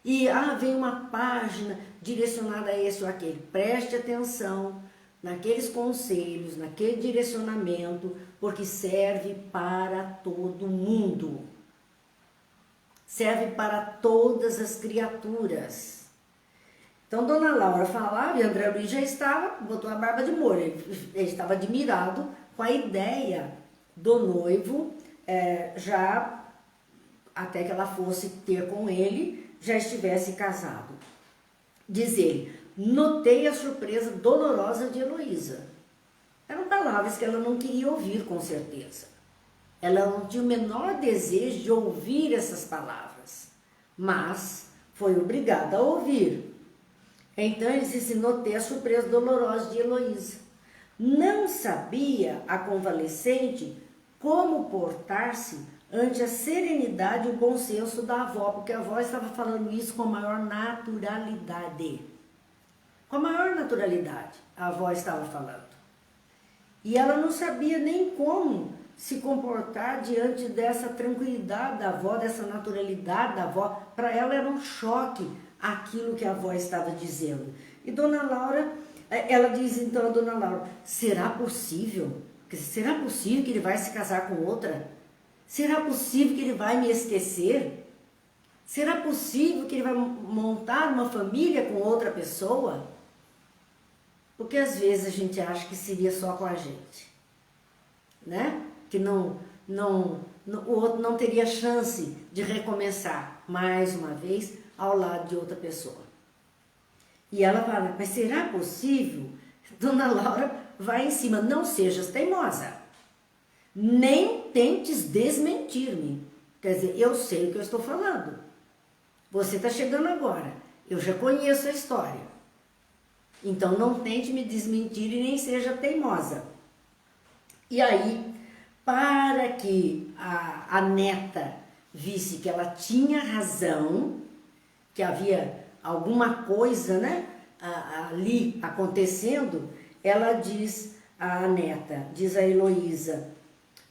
E vem uma página direcionada a esse ou aquele. Preste atenção naqueles conselhos, naquele direcionamento, porque serve para todo mundo. Serve para todas as criaturas. Então, Dona Laura falava e André Luiz já estava, botou a barba de molho. Ele estava admirado com a ideia do noivo, já até que ela fosse ter com ele, já estivesse casado. Diz ele, notei a surpresa dolorosa de Heloísa. Eram palavras que ela não queria ouvir, com certeza. Ela não tinha o menor desejo de ouvir essas palavras, mas foi obrigada a ouvir. Então ele disse, notei a surpresa dolorosa de Heloísa. Não sabia a convalescente como portar-se ante a serenidade e o bom senso da avó, porque a avó estava falando isso com a maior naturalidade. Com a maior naturalidade, a avó estava falando. E ela não sabia nem como se comportar diante dessa tranquilidade da avó, dessa naturalidade da avó. Para ela era um choque aquilo que a avó estava dizendo. E Dona Laura, ela diz então a Dona Laura, será possível? Será possível que ele vai se casar com outra? Será possível que ele vai me esquecer? Será possível que ele vai montar uma família com outra pessoa? Porque às vezes a gente acha que seria só com a gente, né? Que o outro não teria chance de recomeçar mais uma vez ao lado de outra pessoa. E ela fala, mas será possível? Dona Laura vai em cima, não sejas teimosa, nem tentes desmentir-me. Quer dizer, eu sei o que eu estou falando. Você está chegando agora, eu já conheço a história. Então não tente me desmentir e nem seja teimosa. E aí, para que a neta visse que ela tinha razão, que havia alguma coisa, né, ali acontecendo, ela diz à neta, diz a Heloísa,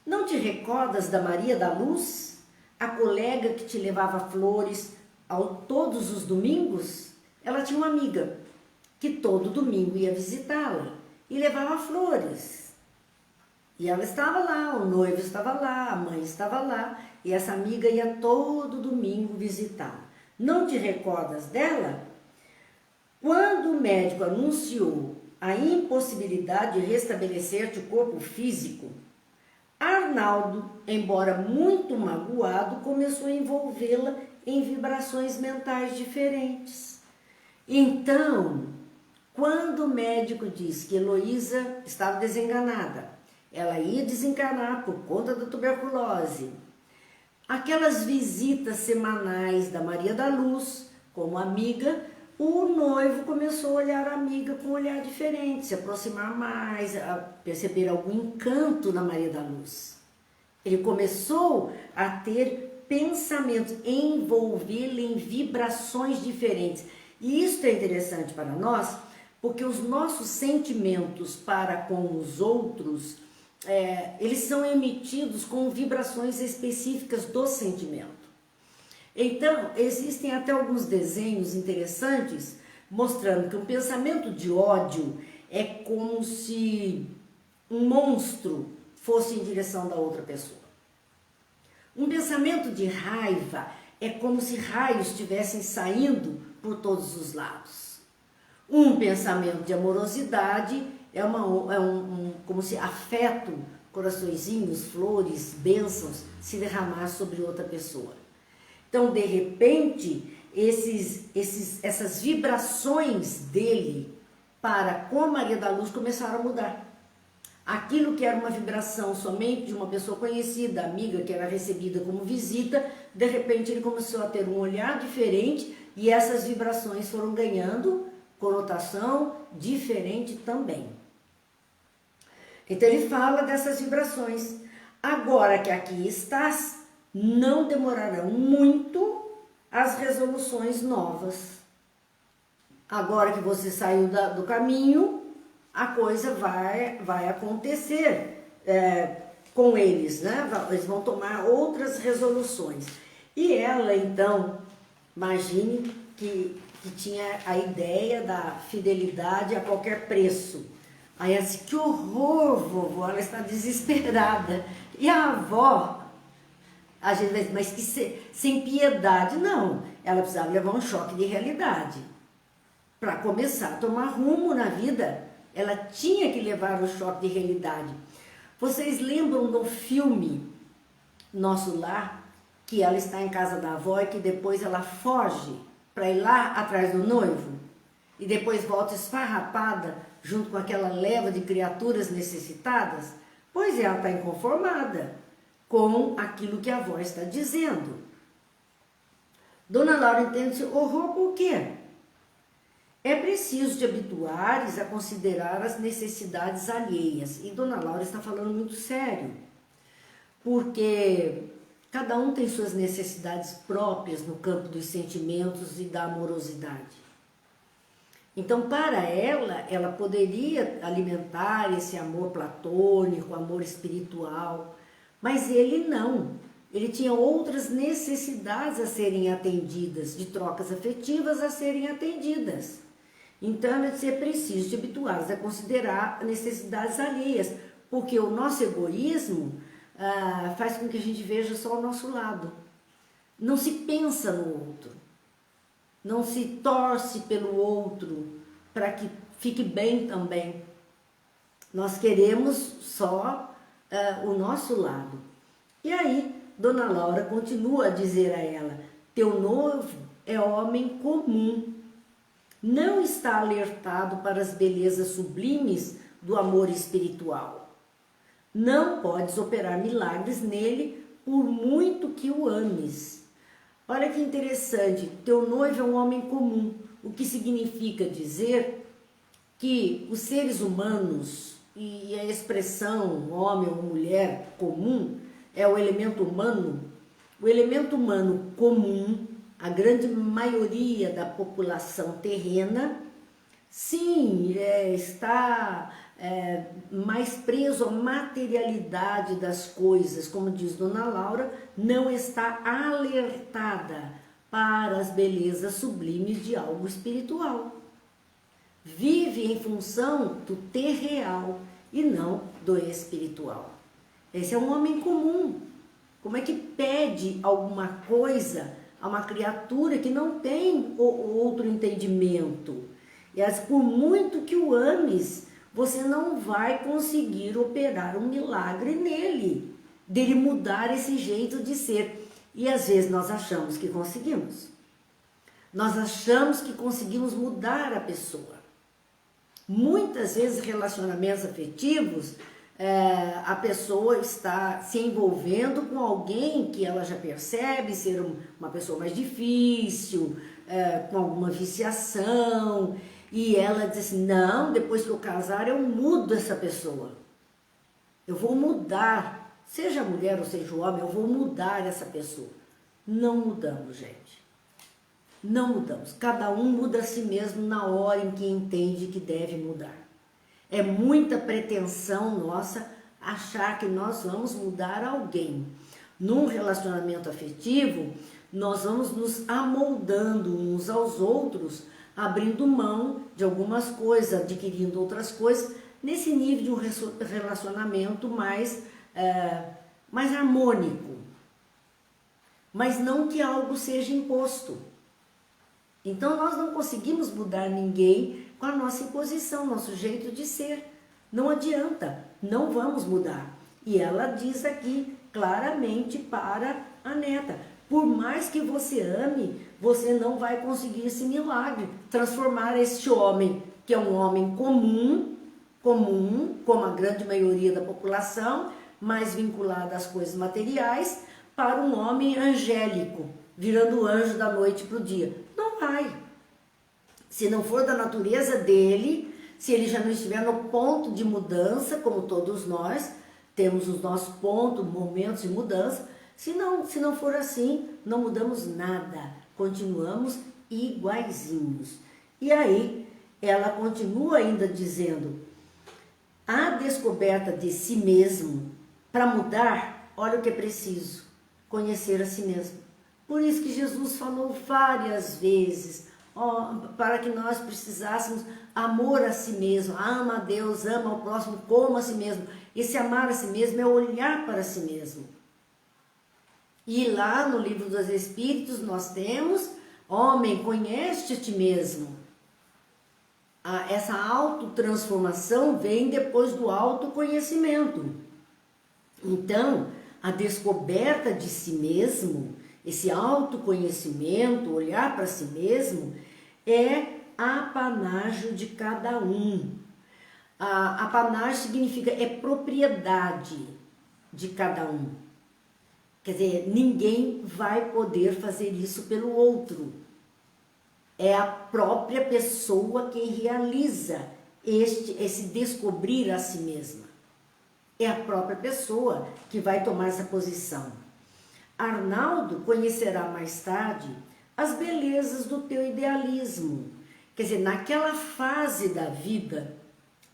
não te recordas da Maria da Luz, a colega que te levava flores todos os domingos? Ela tinha uma amiga que todo domingo ia visitá-la e levava flores. E ela estava lá, o noivo estava lá, a mãe estava lá, e essa amiga ia todo domingo visitá-la. Não te recordas dela? Quando o médico anunciou a impossibilidade de restabelecer-te o corpo físico, Arnaldo, embora muito magoado, começou a envolvê-la em vibrações mentais diferentes. Então, quando o médico disse que Heloísa estava desenganada, ela ia desencarnar por conta da tuberculose, aquelas visitas semanais da Maria da Luz, como amiga, o noivo começou a olhar a amiga com um olhar diferente, se aproximar mais, a perceber algum encanto na Maria da Luz. Ele começou a ter pensamentos, envolvê-la em vibrações diferentes. E isso é interessante para nós, porque os nossos sentimentos para com os outros, eles são emitidos com vibrações específicas do sentimento. Então, existem até alguns desenhos interessantes mostrando que um pensamento de ódio é como se um monstro fosse em direção da outra pessoa. Um pensamento de raiva é como se raios estivessem saindo por todos os lados. Um pensamento de amorosidade é como se afeto, coraçõezinhos, flores, bênçãos se derramar sobre outra pessoa. Então, de repente, essas vibrações dele para com Maria da Luz começaram a mudar. Aquilo que era uma vibração somente de uma pessoa conhecida, amiga, que era recebida como visita, de repente ele começou a ter um olhar diferente e essas vibrações foram ganhando conotação diferente também. Então ele fala dessas vibrações. Agora que aqui estás, não demorarão muito as resoluções novas. Agora que você saiu do caminho, a coisa vai acontecer com eles, né? Eles vão tomar outras resoluções. E ela, então, imagine que tinha a ideia da fidelidade a qualquer preço. Aí ela disse, que horror, vovó, ela está desesperada. E a avó, a gente vai dizer, mas que sem piedade. Não, ela precisava levar um choque de realidade. Para começar a tomar rumo na vida, ela tinha que levar o choque de realidade. Vocês lembram do filme Nosso Lar, que ela está em casa da avó e que depois ela foge para ir lá atrás do noivo? E depois volta esfarrapada junto com aquela leva de criaturas necessitadas? Pois ela está inconformada com aquilo que a avó está dizendo. Dona Laura entende-se horror por quê? É preciso te habituares a considerar as necessidades alheias. E Dona Laura está falando muito sério, porque cada um tem suas necessidades próprias no campo dos sentimentos e da amorosidade. Então, para ela poderia alimentar esse amor platônico, amor espiritual, mas ele não. Ele tinha outras necessidades a serem atendidas, de trocas afetivas a serem atendidas. Então, ela disse, é preciso te habituar a considerar necessidades alheias, porque o nosso egoísmo faz com que a gente veja só o nosso lado. Não se pensa no outro, não se torce pelo outro para que fique bem também. Nós queremos só o nosso lado. E aí, Dona Laura continua a dizer a ela, teu noivo é homem comum, não está alertado para as belezas sublimes do amor espiritual. Não podes operar milagres nele por muito que o ames. Olha que interessante, teu noivo é um homem comum, o que significa dizer que os seres humanos e a expressão homem ou mulher comum é o elemento humano. O elemento humano comum, a grande maioria da população terrena, sim, está mais preso à materialidade das coisas, como diz Dona Laura, não está alertada para as belezas sublimes de algo espiritual. Vive em função do terreal e não do espiritual. Esse é um homem comum. Como é que pede alguma coisa a uma criatura que não tem outro entendimento. E por muito que o ames, você não vai conseguir operar um milagre nele, dele mudar esse jeito de ser. E às vezes nós achamos que conseguimos. Nós achamos que conseguimos mudar a pessoa. Muitas vezes, relacionamentos afetivos, a pessoa está se envolvendo com alguém que ela já percebe ser uma pessoa mais difícil, com alguma viciação, e ela diz assim, não, depois que eu casar eu mudo essa pessoa. Eu vou mudar, seja mulher ou seja homem, eu vou mudar essa pessoa. Não mudamos, gente. Não mudamos. Cada um muda a si mesmo na hora em que entende que deve mudar. É muita pretensão nossa achar que nós vamos mudar alguém. Num relacionamento afetivo, nós vamos nos amoldando uns aos outros, abrindo mão de algumas coisas, adquirindo outras coisas, nesse nível de um relacionamento mais harmônico. Mas não que algo seja imposto. Então nós não conseguimos mudar ninguém com a nossa imposição, nosso jeito de ser. Não adianta, não vamos mudar. E ela diz aqui claramente para a neta, por mais que você ame, você não vai conseguir esse milagre, transformar este homem, que é um homem comum, como a grande maioria da população, mais vinculado às coisas materiais, para um homem angélico, virando anjo da noite para o dia. Não vai. Se não for da natureza dele, se ele já não estiver no ponto de mudança, como todos nós, temos os nossos pontos, momentos de mudança, se não for assim, não mudamos nada, continuamos iguaizinhos. E aí, ela continua ainda dizendo, a descoberta de si mesmo, para mudar, olha o que é preciso, conhecer a si mesmo. Por isso que Jesus falou várias vezes, para que nós precisássemos amor a si mesmo, ama a Deus, ama ao próximo como a si mesmo. Esse amar a si mesmo é olhar para si mesmo. E lá no livro dos Espíritos nós temos, homem, conhece a ti mesmo. Essa autotransformação vem depois do autoconhecimento. Então, a descoberta de si mesmo, esse autoconhecimento, olhar para si mesmo, é apanágio de cada um. Apanágio significa, é propriedade de cada um. Quer dizer, ninguém vai poder fazer isso pelo outro. É a própria pessoa quem realiza esse descobrir a si mesma. É a própria pessoa que vai tomar essa posição. Arnaldo conhecerá mais tarde as belezas do teu idealismo. Quer dizer, naquela fase da vida,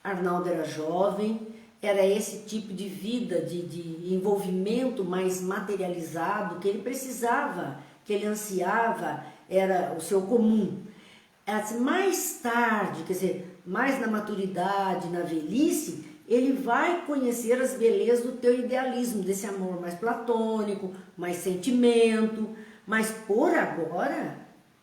Arnaldo era jovem, era esse tipo de vida, de envolvimento mais materializado que ele precisava, que ele ansiava, era o seu comum. Mais tarde, quer dizer, mais na maturidade, na velhice, ele vai conhecer as belezas do teu idealismo, desse amor mais platônico, mais sentimento, mas por agora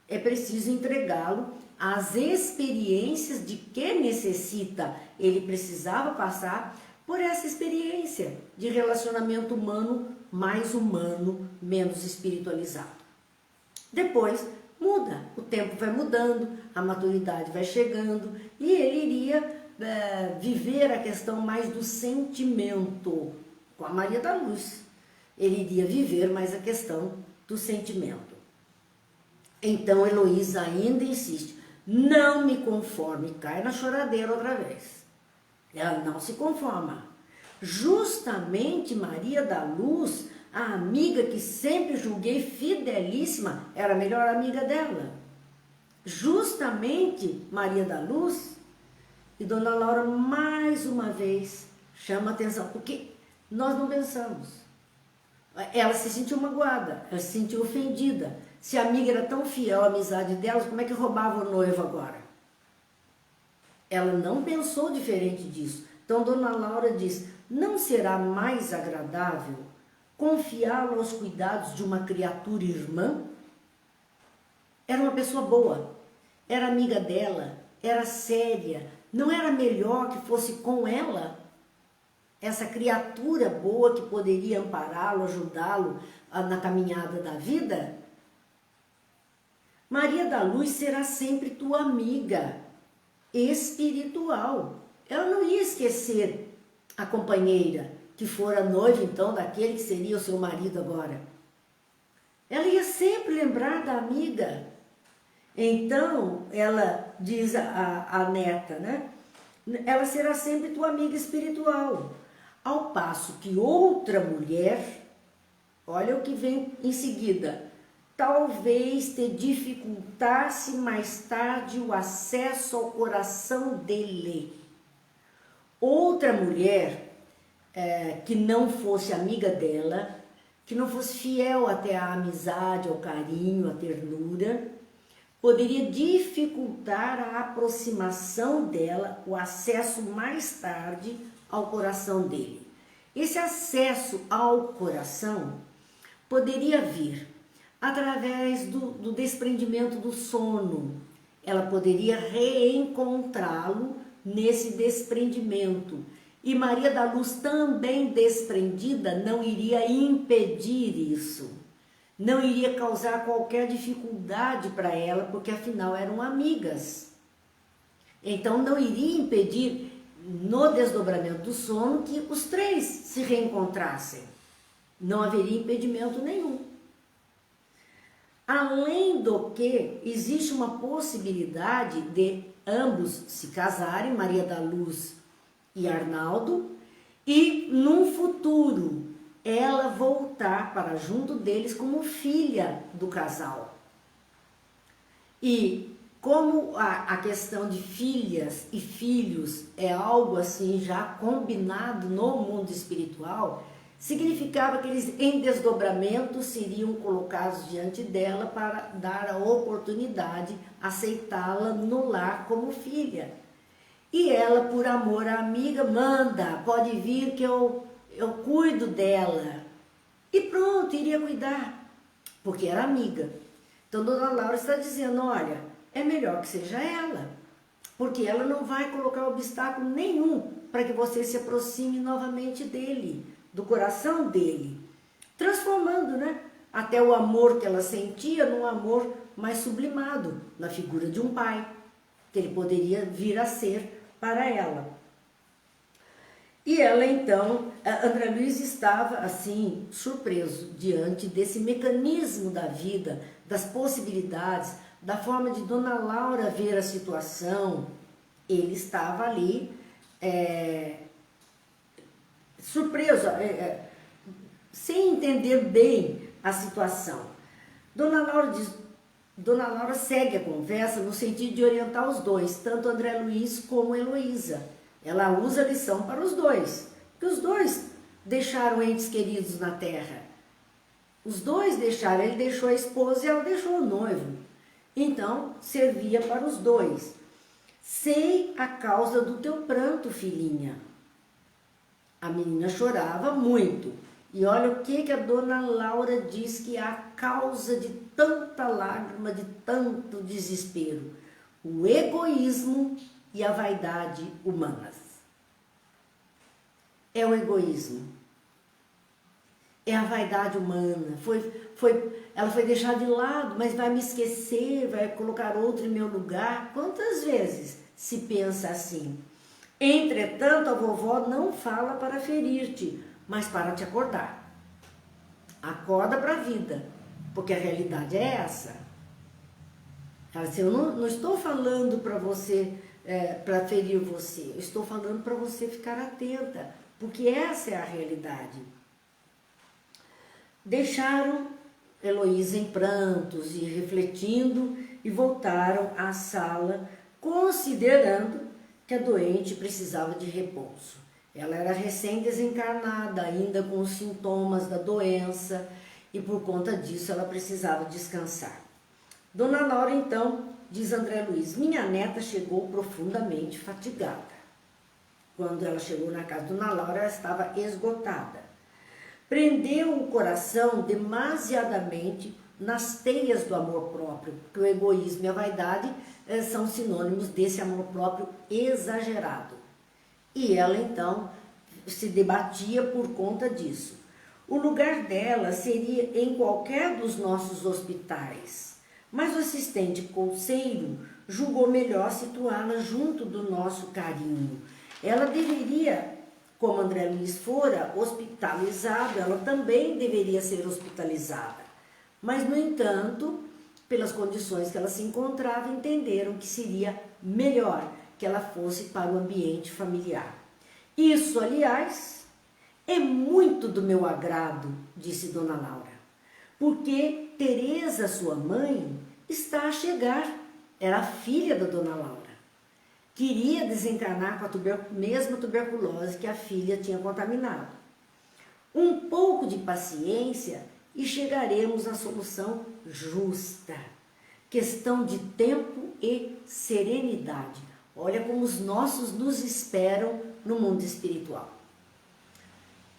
é preciso entregá-lo às experiências de que necessita. Ele precisava passar por essa experiência de relacionamento humano, mais humano, menos espiritualizado. Depois muda, o tempo vai mudando, a maturidade vai chegando e ele iria viver a questão mais do sentimento, com a Maria da Luz. Ele iria viver mais a questão do sentimento. Então Heloísa ainda insiste, não me conforme, cai na choradeira outra vez. Ela não se conforma. Justamente Maria da Luz, a amiga que sempre julguei fidelíssima, era a melhor amiga dela. Justamente Maria da Luz. E Dona Laura, mais uma vez, chama atenção, porque nós não pensamos. Ela se sentiu magoada, ela se sentiu ofendida. Se a amiga era tão fiel à amizade delas, como é que roubava o noivo agora? Ela não pensou diferente disso. Então, Dona Laura diz, não será mais agradável confiá-lo aos cuidados de uma criatura irmã? Era uma pessoa boa, era amiga dela, era séria. Não era melhor que fosse com ela essa criatura boa que poderia ampará-lo, ajudá-lo na caminhada da vida? Maria da Luz será sempre tua amiga espiritual. Ela não ia esquecer a companheira, que fora noiva então daquele que seria o seu marido agora. Ela ia sempre lembrar da amiga. Então, ela diz a neta, né? Ela será sempre tua amiga espiritual. Ao passo que outra mulher, olha o que vem em seguida, talvez te dificultasse mais tarde o acesso ao coração dele. Outra mulher que não fosse amiga dela, que não fosse fiel até à amizade, ao carinho, à ternura, poderia dificultar a aproximação dela, o acesso mais tarde ao coração dele. Esse acesso ao coração poderia vir através do desprendimento do sono. Ela poderia reencontrá-lo nesse desprendimento. E Maria da Luz, também desprendida, não iria impedir isso. Não iria causar qualquer dificuldade para ela, porque afinal eram amigas. Então não iria impedir, no desdobramento do sono, que os três se reencontrassem. Não haveria impedimento nenhum. Além do que, existe uma possibilidade de ambos se casarem, Maria da Luz e Arnaldo, e num futuro ela voltar para junto deles como filha do casal. E como a questão de filhas e filhos é algo assim já combinado no mundo espiritual, significava que eles em desdobramento seriam colocados diante dela para dar a oportunidade, aceitá-la no lar como filha. E ela, por amor à amiga, manda, pode vir que eu cuido dela. E pronto, iria cuidar, porque era amiga. Então, Dona Laura está dizendo, olha, é melhor que seja ela, porque ela não vai colocar obstáculo nenhum para que você se aproxime novamente dele, do coração dele, transformando, né, até o amor que ela sentia num amor mais sublimado, na figura de um pai, que ele poderia vir a ser para ela. E ela então, André Luiz estava assim, surpreso diante desse mecanismo da vida, das possibilidades, da forma de Dona Laura ver a situação. Ele estava ali surpreso, sem entender bem a situação. Dona Laura segue a conversa no sentido de orientar os dois, tanto André Luiz como Heloísa. Ela usa a lição para os dois, porque os dois deixaram entes queridos na terra. Os dois deixaram, ele deixou a esposa e ela deixou o noivo. Então, servia para os dois. Sei a causa do teu pranto, filhinha. A menina chorava muito. E olha o que a Dona Laura diz que é a causa de tanta lágrima, de tanto desespero. O egoísmo e a vaidade humanas. É o egoísmo. É a vaidade humana. Ela foi deixada de lado, mas vai me esquecer, vai colocar outro em meu lugar. Quantas vezes se pensa assim? Entretanto, a vovó não fala para ferir-te, mas para te acordar. Acorda para a vida, porque a realidade é essa. Ela disse, eu não estou falando para você, para ferir você, eu estou falando para você ficar atenta, porque essa é a realidade. Deixaram Heloísa em prantos e refletindo e voltaram à sala, considerando que a doente precisava de repouso. Ela era recém-desencarnada, ainda com os sintomas da doença, e por conta disso ela precisava descansar. Dona Laura, então, diz André Luiz, minha neta chegou profundamente fatigada. Quando ela chegou na casa de Dona Laura, ela estava esgotada. Prendeu o coração demasiadamente nas teias do amor próprio, porque o egoísmo e a vaidade são sinônimos desse amor próprio exagerado. E ela então se debatia por conta disso. O lugar dela seria em qualquer dos nossos hospitais, mas o assistente colseiro julgou melhor situá-la junto do nosso carinho. Ela deveria, como André Luiz fora hospitalizado, ela também deveria ser hospitalizada. Mas, no entanto, pelas condições que ela se encontrava, entenderam que seria melhor que ela fosse para o ambiente familiar. Isso, aliás, é muito do meu agrado, disse Dona Laura, porque Teresa, sua mãe, está a chegar. Era a filha da Dona Laura. Queria desencarnar com a mesma tuberculose que a filha tinha contaminado. Um pouco de paciência e chegaremos à solução justa. Questão de tempo e serenidade. Olha como os nossos nos esperam no mundo espiritual.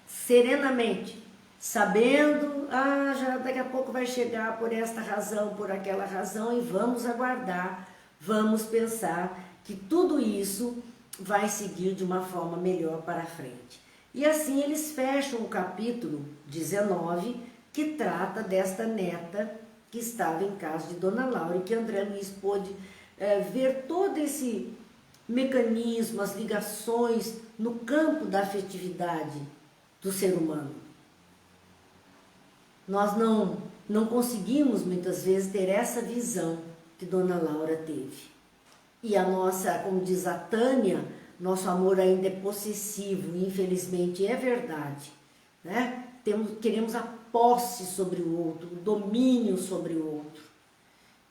Serenamente, sabendo, já daqui a pouco vai chegar por esta razão, por aquela razão, e vamos aguardar, vamos pensar que tudo isso vai seguir de uma forma melhor para frente. E assim eles fecham o capítulo 19, que trata desta neta que estava em casa de Dona Laura e que André Luiz pôde ver todo esse mecanismo, as ligações no campo da afetividade do ser humano. Nós não conseguimos muitas vezes ter essa visão que Dona Laura teve. E a nossa, como diz a Tânia, nosso amor ainda é possessivo, infelizmente é verdade, né? Queremos a posse sobre o outro, o domínio sobre o outro,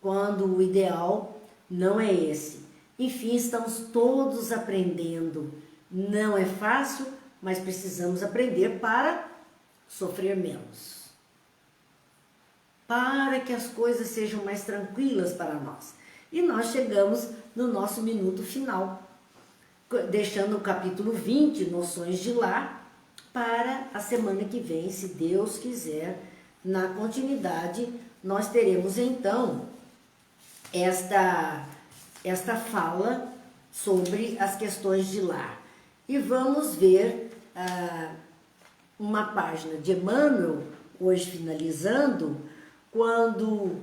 quando o ideal não é esse. Enfim, estamos todos aprendendo. Não é fácil, mas precisamos aprender para sofrer menos, para que as coisas sejam mais tranquilas para nós. E nós chegamos no nosso minuto final, deixando o capítulo 20, Noções de Lar, para a semana que vem, se Deus quiser. Na continuidade, nós teremos então esta fala sobre as questões de lar. E vamos ver uma página de Emmanuel, hoje finalizando, quando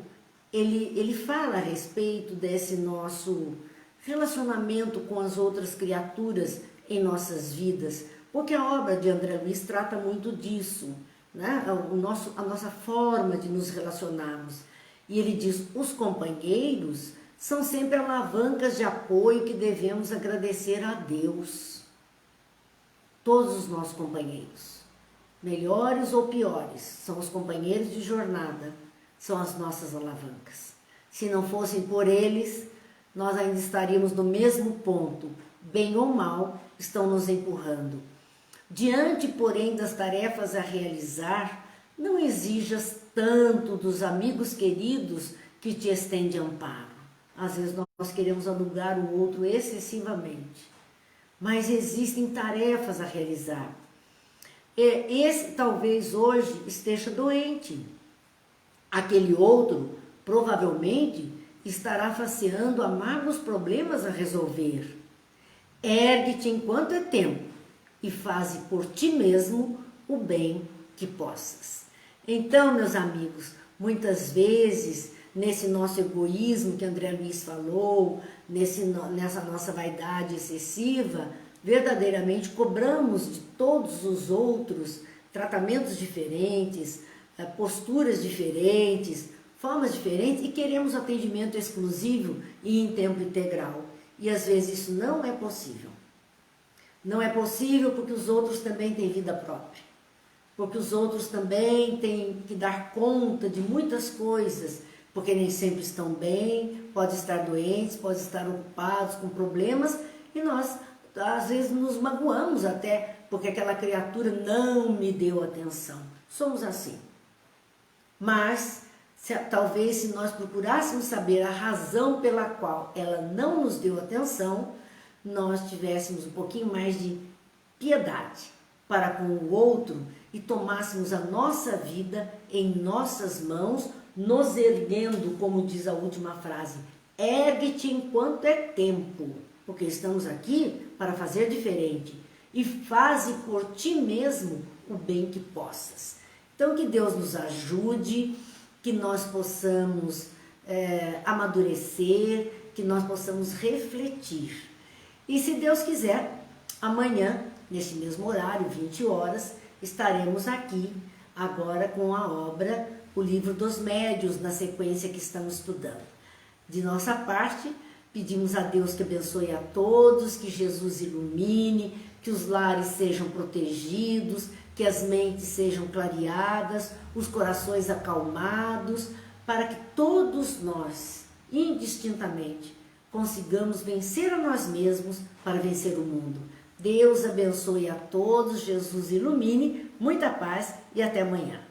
ele fala a respeito desse nosso relacionamento com as outras criaturas em nossas vidas, porque a obra de André Luiz trata muito disso, né? A nossa forma de nos relacionarmos. E ele diz, os companheiros são sempre alavancas de apoio que devemos agradecer a Deus. Todos os nossos companheiros, melhores ou piores, são os companheiros de jornada, são as nossas alavancas. Se não fossem por eles, nós ainda estaríamos no mesmo ponto, bem ou mal, estão nos empurrando. Diante, porém, das tarefas a realizar, não exijas tanto dos amigos queridos que te estendem amparo. Às vezes nós queremos alugar o outro excessivamente, mas existem tarefas a realizar. Esse talvez hoje esteja doente. Aquele outro provavelmente estará faceando amargos problemas a resolver. Ergue-te enquanto é tempo e faze por ti mesmo o bem que possas. Então, meus amigos, muitas vezes, nesse nosso egoísmo que André Luiz falou, nessa nossa vaidade excessiva, verdadeiramente cobramos de todos os outros tratamentos diferentes, posturas diferentes, formas diferentes, e queremos atendimento exclusivo e em tempo integral. E às vezes isso não é possível. Não é possível porque os outros também têm vida própria, porque os outros também têm que dar conta de muitas coisas, porque nem sempre estão bem, podem estar doentes, podem estar ocupados com problemas, e nós às vezes nos magoamos até porque aquela criatura não me deu atenção. Somos assim. Mas talvez se nós procurássemos saber a razão pela qual ela não nos deu atenção, nós tivéssemos um pouquinho mais de piedade para com o outro e tomássemos a nossa vida em nossas mãos nos erguendo, como diz a última frase, ergue-te enquanto é tempo, porque estamos aqui para fazer diferente, e faze por ti mesmo o bem que possas. Então que Deus nos ajude, que nós possamos amadurecer, que nós possamos refletir. E se Deus quiser, amanhã, neste mesmo horário, 20 horas, estaremos aqui agora com a obra O Livro dos Médiuns, na sequência que estamos estudando. De nossa parte, pedimos a Deus que abençoe a todos, que Jesus ilumine, que os lares sejam protegidos, que as mentes sejam clareadas, os corações acalmados, para que todos nós, indistintamente, consigamos vencer a nós mesmos para vencer o mundo. Deus abençoe a todos, Jesus ilumine, muita paz e até amanhã.